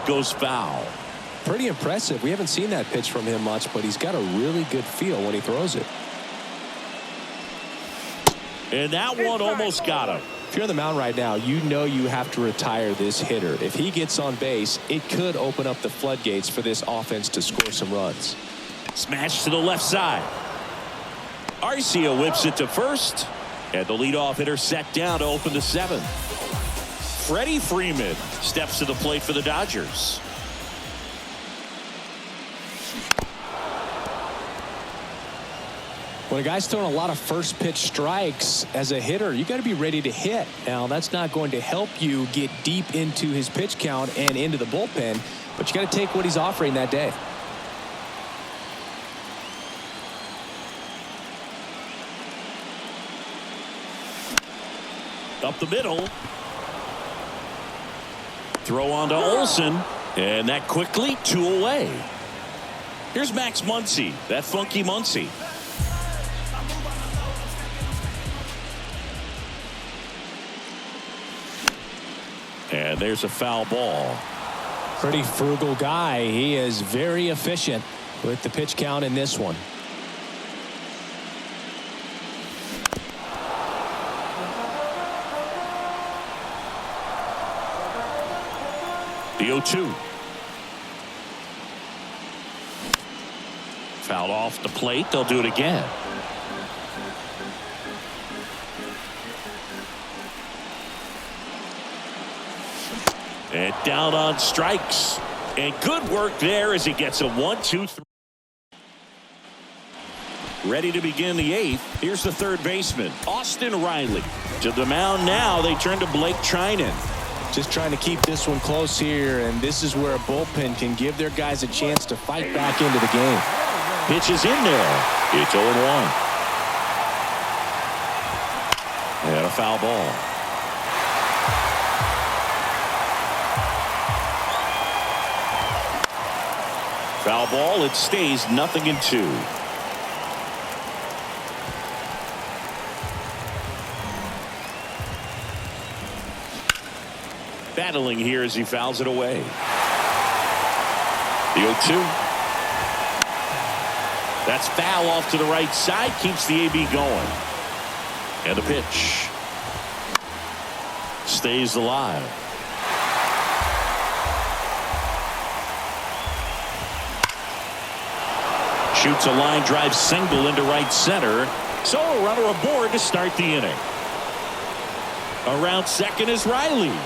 goes foul. Pretty impressive. We haven't seen that pitch from him much, but he's got a really good feel when he throws it. And that one almost got him. If you're on the mound right now, you know you have to retire this hitter. If he gets on base, it could open up the floodgates for this offense to score some runs. Smash to the left side. Arcia whips it to first. And the leadoff hitter set down to open the seventh. Freddie Freeman steps to the plate for the Dodgers. When a guy's throwing a lot of first pitch strikes as a hitter, you got to be ready to hit. Now, that's not going to help you get deep into his pitch count and into the bullpen, but you got to take what he's offering that day. Up the middle. Throw on to Olsen. And that quickly 2 away. Here's Max Muncy. That funky Muncy. And there's a foul ball. Pretty frugal guy. He is very efficient with the pitch count in this one. The 0-2. Fouled off the plate. They'll do it again. And down on strikes. And good work there as he gets a 1-2-3. Ready to begin the eighth. Here's the third baseman, Austin Riley. To the mound now. They turn to Blake Trinan. Just trying to keep this one close here, and this is where a bullpen can give their guys a chance to fight back into the game. Pitch is in there. It's 0-1. And a foul ball. Foul ball. It stays 0-2. Battling here as he fouls it away. The 0-2. That's foul off to the right side. Keeps the AB going. And the pitch. Stays alive. Shoots a line drive single into right center. So a runner aboard to start the inning. Around second is Riley.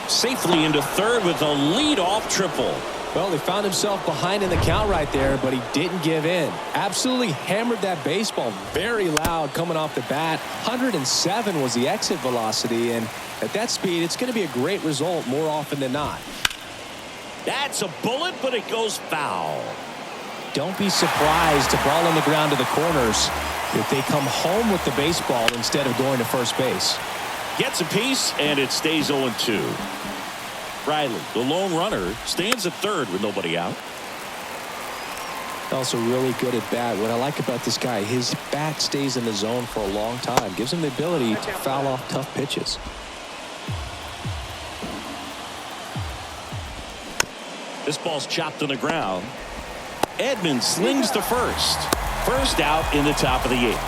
Safely into third with a leadoff triple. Well, he found himself behind in the count right there, but he didn't give in. Absolutely hammered that baseball very loud coming off the bat. 107 was the exit velocity, and at that speed, it's going to be a great result more often than not. That's a bullet, but it goes foul. Don't be surprised to ball on the ground to the corners if they come home with the baseball instead of going to first base. Gets a piece, and it stays 0-2. Riley, the lone runner, stands at third with nobody out. Also really good at bat. What I like about this guy, his bat stays in the zone for a long time. Gives him the ability to foul off tough pitches. This ball's chopped on the ground. Edmonds slings to first. First out in the top of the eighth.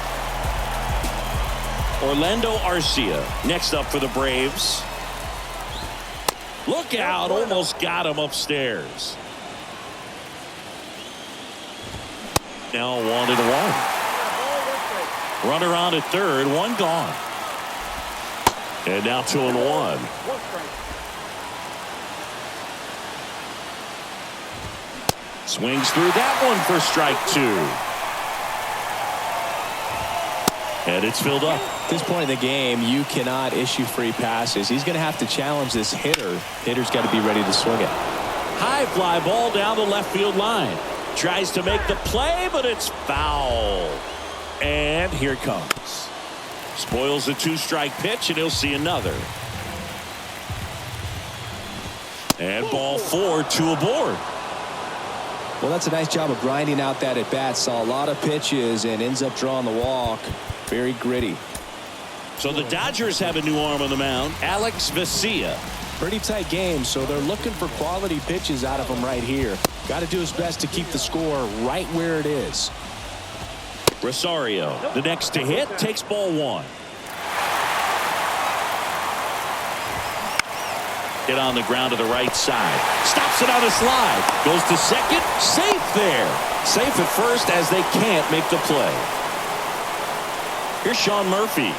Orlando Arcia next up for the Braves. Look out, almost got him upstairs. Now 1-1. Runner on at third, one gone. And now 2-1. Swings through that one for strike 2. And it's filled up. At this point in the game, you cannot issue free passes. He's going to have to challenge this hitter. Hitter's got to be ready to swing it. High fly ball down the left field line. Tries to make the play, but it's foul. And here it comes. Spoils the 2-strike pitch, and he'll see another. And ball 4, 2 aboard. Well, that's a nice job of grinding out that at-bat. Saw a lot of pitches and ends up drawing the walk. Very gritty. So the Dodgers have a new arm on the mound, Alex Vesia. Pretty tight game, so they're looking for quality pitches out of him right here. Got to do his best to keep the score right where it is. Rosario, the next to hit, takes ball one. Hit on the ground to the right side. Stops it on a slide. Goes to second. Safe there. Safe at first as they can't make the play. Here's Sean Murphy.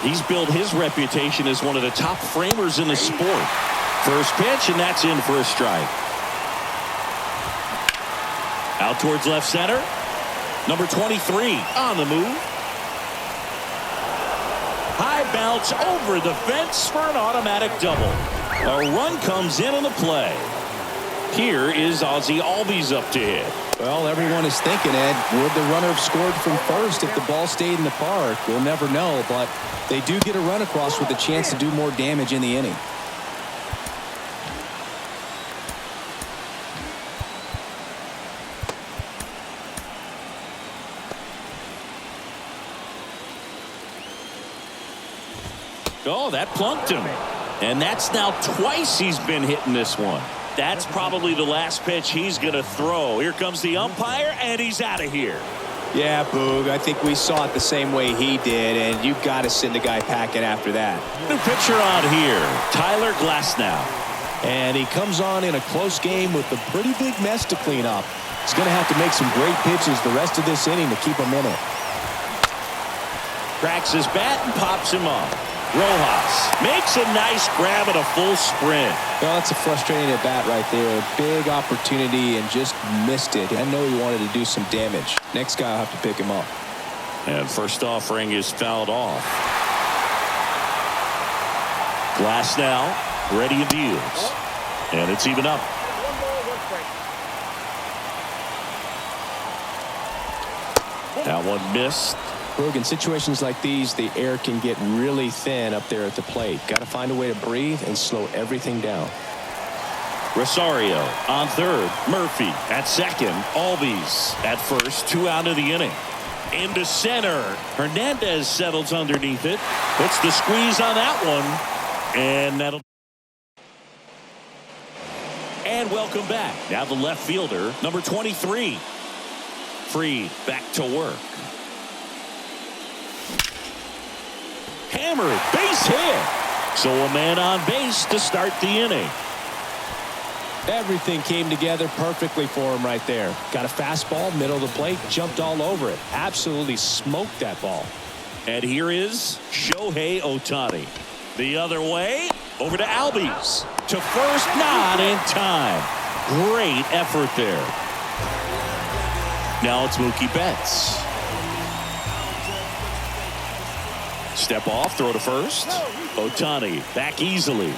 He's built his reputation as one of the top framers in the sport. First pitch, and that's in for a strike. Out towards left center. Number 23 on the move. High bounce over the fence for an automatic double. A run comes in on the play. Here is Ozzie Albies up to hit. Well, everyone is thinking, Ed, would the runner have scored from first if the ball stayed in the park? We'll never know, but they do get a run across with a chance to do more damage in the inning. Oh, that plunked him. And that's now twice he's been hitting this one. That's probably the last pitch he's going to throw. Here comes the umpire, and he's out of here. Yeah, Boog, I think we saw it the same way he did, and you've got to send the guy packing after that. New pitcher on here, Tyler Glasnow. And he comes on in a close game with a pretty big mess to clean up. He's going to have to make some great pitches the rest of this inning to keep him in it. Cracks his bat and pops him up. Rojas makes a nice grab at a full sprint. Well, that's a frustrating at bat right there. Big opportunity and just missed it. I know he wanted to do some damage. Next guy will have to pick him up. And first offering is fouled off. Glasnow ready and deals. And it's even up. That one missed. In situations like these, the air can get really thin up there at the plate. Got to find a way to breathe and slow everything down. Rosario on third. Murphy at second. Albies at first. 2 out of the inning. Into center. Hernandez settles underneath it. Puts the squeeze on that one. And that'll. And welcome back. Now the left fielder, number 23. Free back to work. Hammered, base hit. So a man on base to start the inning. Everything came together perfectly for him right there. Got a fastball, middle of the plate, jumped all over it. Absolutely smoked that ball. And here is Shohei Ohtani. The other way, over to Albies. To first, not in time. Great effort there. Now it's Mookie Betts. Step off, throw to first. Ohtani back easily.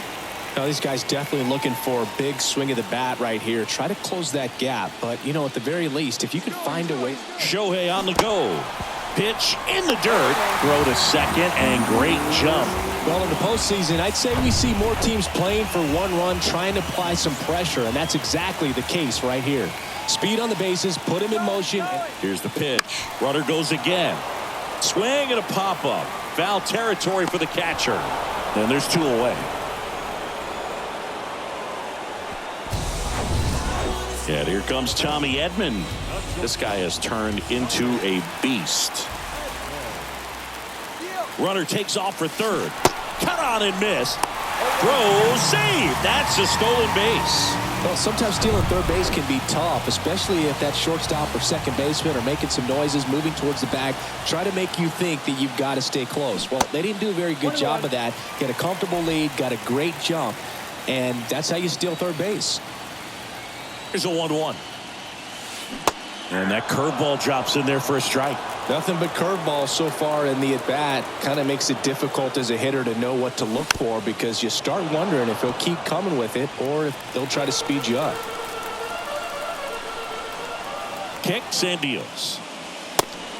Now these guys definitely looking for a big swing of the bat right here. Try to close that gap. But, you know, at the very least, if you could find a way. Shohei on the go. Pitch in the dirt. Throw to second and great jump. Well, in the postseason, I'd say we see more teams playing for one run, trying to apply some pressure. And that's exactly the case right here. Speed on the bases, put him in motion. Here's the pitch. Runner goes again. Swing and a pop-up. Foul territory for the catcher. And there's 2 away. And here comes Tommy Edman. This guy has turned into a beast. Runner takes off for third. Cut on and miss. Throw, save. That's a stolen base. Well, sometimes stealing third base can be tough, especially if that shortstop or second baseman are making some noises, moving towards the bag, try to make you think that you've got to stay close. Well, they didn't do a very good job of that. Get a comfortable lead, got a great jump, and that's how you steal third base. Here's a 1-1. And that curveball drops in there for a strike. Nothing but curveballs so far in the at-bat. Kind of makes it difficult as a hitter to know what to look for because you start wondering if he'll keep coming with it or if they'll try to speed you up. Kicks and deals.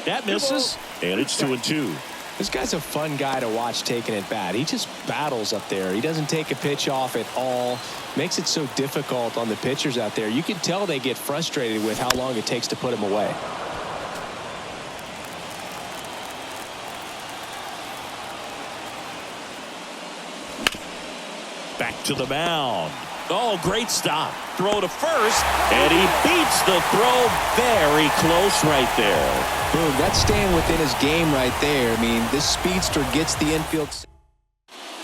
That misses, and it's 2-2. This guy's a fun guy to watch taking at bat. He just battles up there. He doesn't take a pitch off at all. Makes it so difficult on the pitchers out there. You can tell they get frustrated with how long it takes to put him away. Back to to the mound. Oh, great stop. Throw to first, and he beats the throw very close right there. Boom, that's staying within his game right there. I mean, this speedster gets the infield.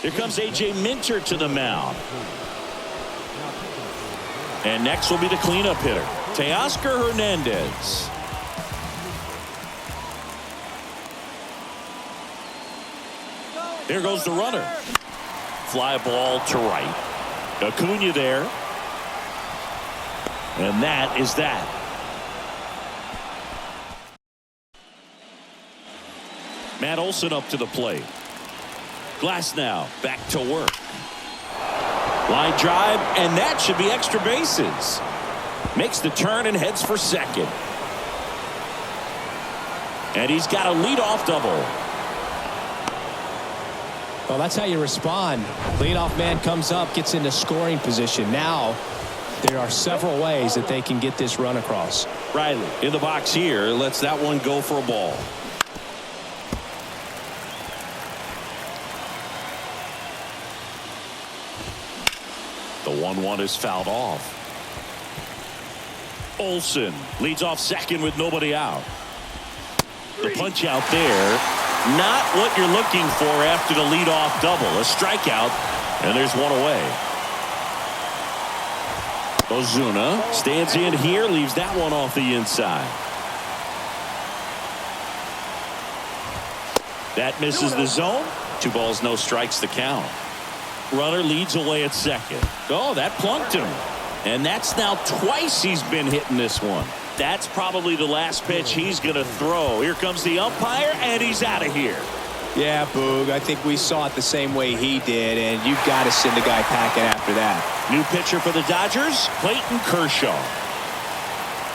Here comes A.J. Minter to the mound. And next will be the cleanup hitter, Teoscar Hernandez. Here goes the runner. Fly ball to right. Acuna there. And that is that. Matt Olson up to the plate. Glass now back to work. Line drive, and that should be extra bases. Makes the turn and heads for second. And he's got a leadoff double. Well, that's how you respond. Leadoff man comes up, gets into scoring position. Now, there are several ways that they can get this run across. Riley in the box here, lets that one go for a ball. The 1-1 is fouled off. Olson leads off second with nobody out. The punch out there. Not what you're looking for after the leadoff double. A strikeout, and there's one away. Ozuna stands in here, leaves that one off the inside. That misses the zone. 2 balls, no strikes to count. Runner leads away at second. Oh, that plunked him. And that's now twice he's been hitting this one. That's probably the last pitch he's going to throw. Here comes the umpire, and he's out of here. Yeah, Boog, I think we saw it the same way he did, and you've got to send a guy packing after that. New pitcher for the Dodgers, Clayton Kershaw.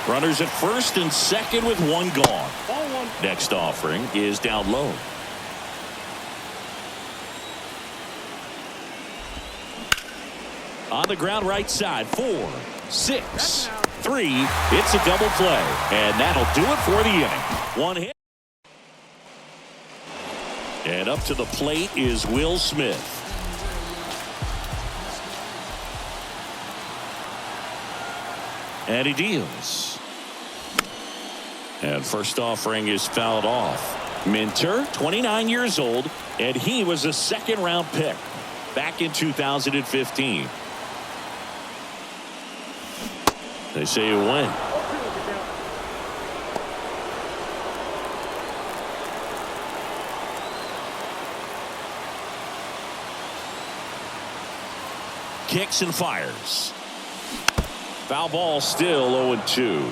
Runners at first and second with 1 gone. Next offering is down low. On the ground right side, 4, 6, 3. It's a double play, and that'll do it for the inning. 1 hit. And up to the plate is Will Smith. And he deals. And first offering is fouled off. Minter, 29 years old, and he was a 2nd-round pick back in 2015. They say you win. Kicks and fires. Foul ball, still 0-2.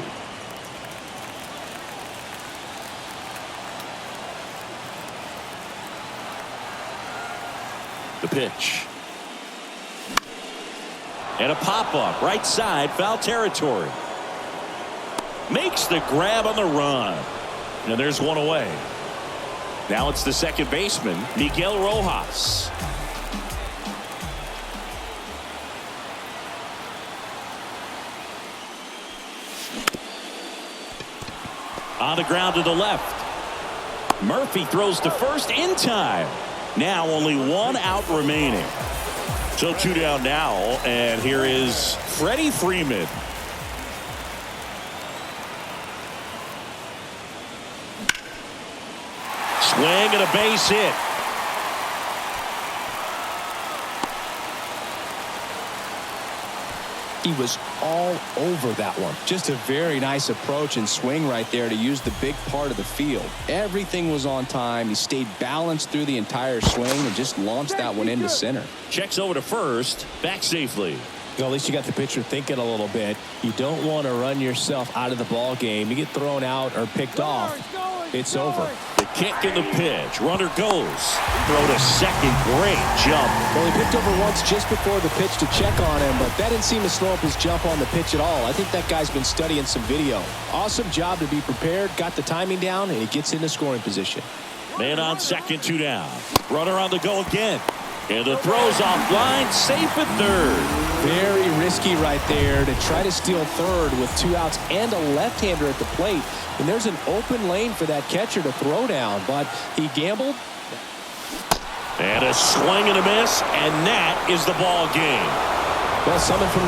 The pitch. And a pop-up right side, foul territory. Makes the grab on the run. And there's one away. Now it's the second baseman, Miguel Rojas. On the ground to the left. Murphy throws to first in time. Now only 1 out remaining. So 2 down now, and here is Freddie Freeman. Swing and a base hit. He was all over that one. Just a very nice approach and swing right there to use the big part of the field. Everything was on time. He stayed balanced through the entire swing and just launched that one into center. Checks over to first, back safely. Well, at least you got the pitcher thinking a little bit. You don't want to run yourself out of the ball game. You get thrown out or picked off, it's over. The kick and the pitch. Runner goes. Throw to second. Great jump. Well, he picked over once just before the pitch to check on him, but that didn't seem to slow up his jump on the pitch at all. I think that guy's been studying some video. Awesome job to be prepared, got the timing down, and he gets into scoring position. Man on second, 2 down. Runner on the go again. And the throw's offline, safe at third. Very risky right there to try to steal third with 2 outs and a left-hander at the plate. And there's an open lane for that catcher to throw down, but he gambled. And a swing and a miss, and that is the ball game. Well, someone from